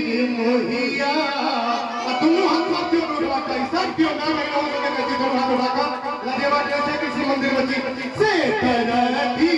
मोहिया दोनों हाथ में क्यों रोकवा कैसा क्यों ना मैं लोगों के कच्चे दोनों हाथ उठाकर लदेवा जैसे किसी मंदिर में से तरती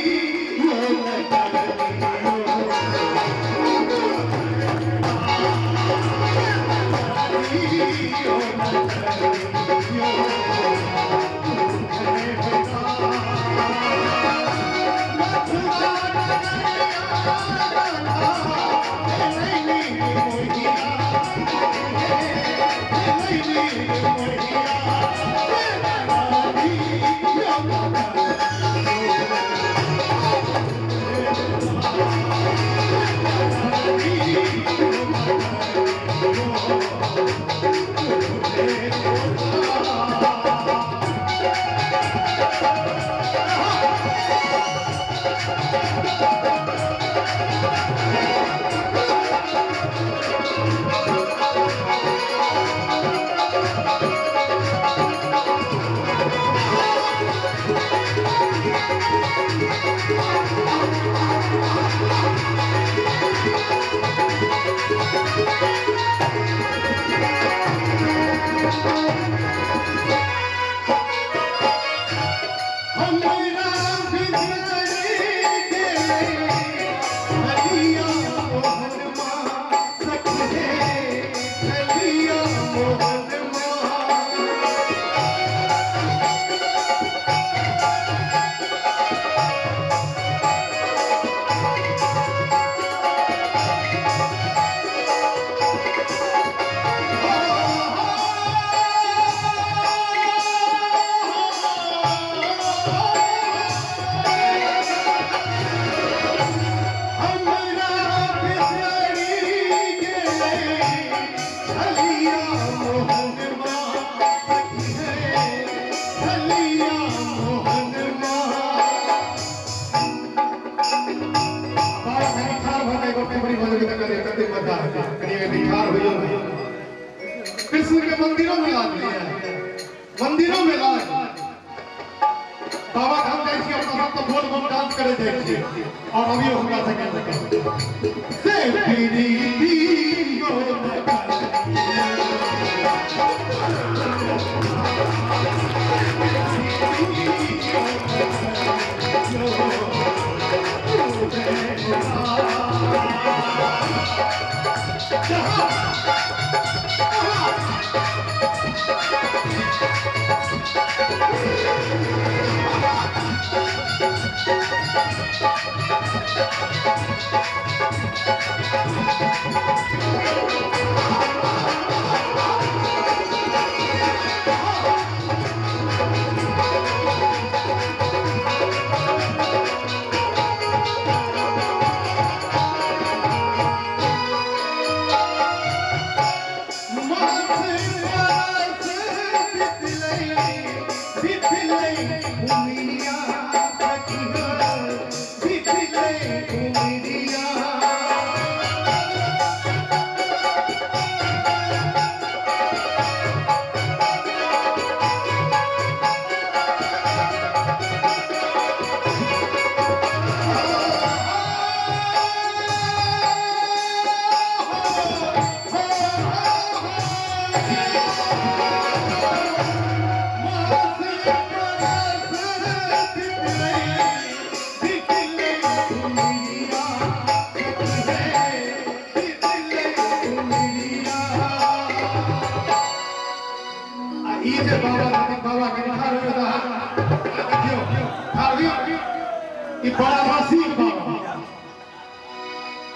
कृष्ण के मंदिरों में लाते हैं मंदिरों में लाते बाबा धाम जाए अपना सब तो बोल बोल डांस करे जाए और अभी होगा सेकंड से पीड़ी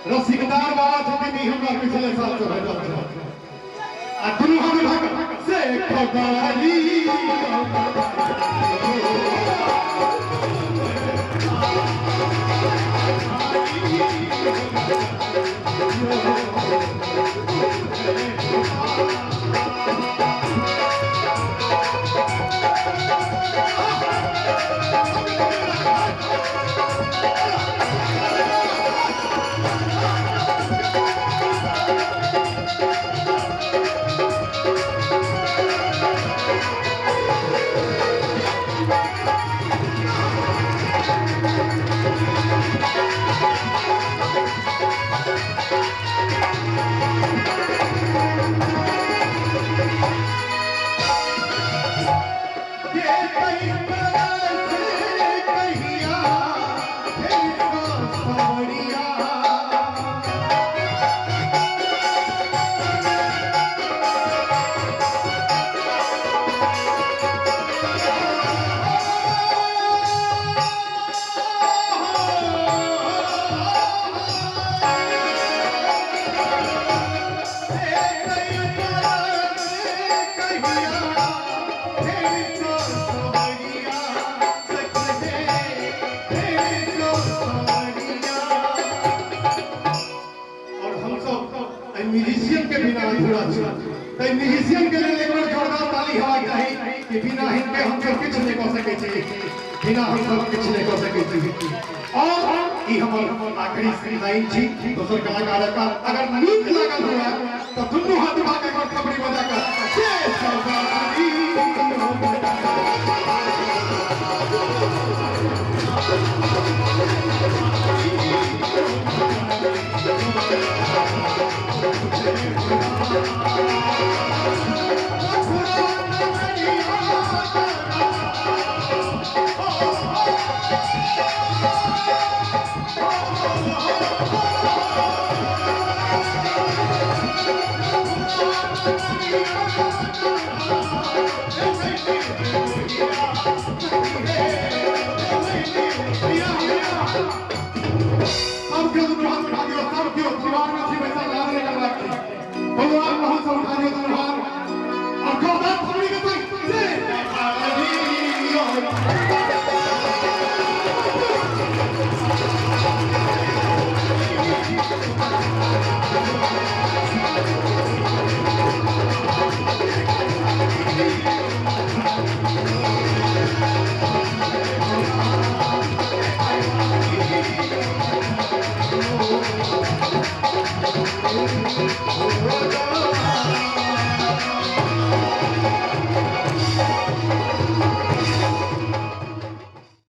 रसिकदार बाबा छथि नहीं हमरा पिछले साल से भेटल छै आ दुनू हम भाग से खदारी Bye. म्यूजिशियन के बिना अधूरा छै म्यूजिशियन के लिए एक बार जोरदार ताली होबाक चाही कि बिना हिनके हम सब किछु नहीं कऽ सकै छी बिना हम सब किछु नहीं कऽ सकै छी और ई हमर आखिरी लाइन छी दोसर कलाकारक अगर नीक लागल हुए तो दुनू हाथ उठा के एक थपड़ी बजा के जय सवारी भगवान बहुत से उठा दिया तुम्हारा और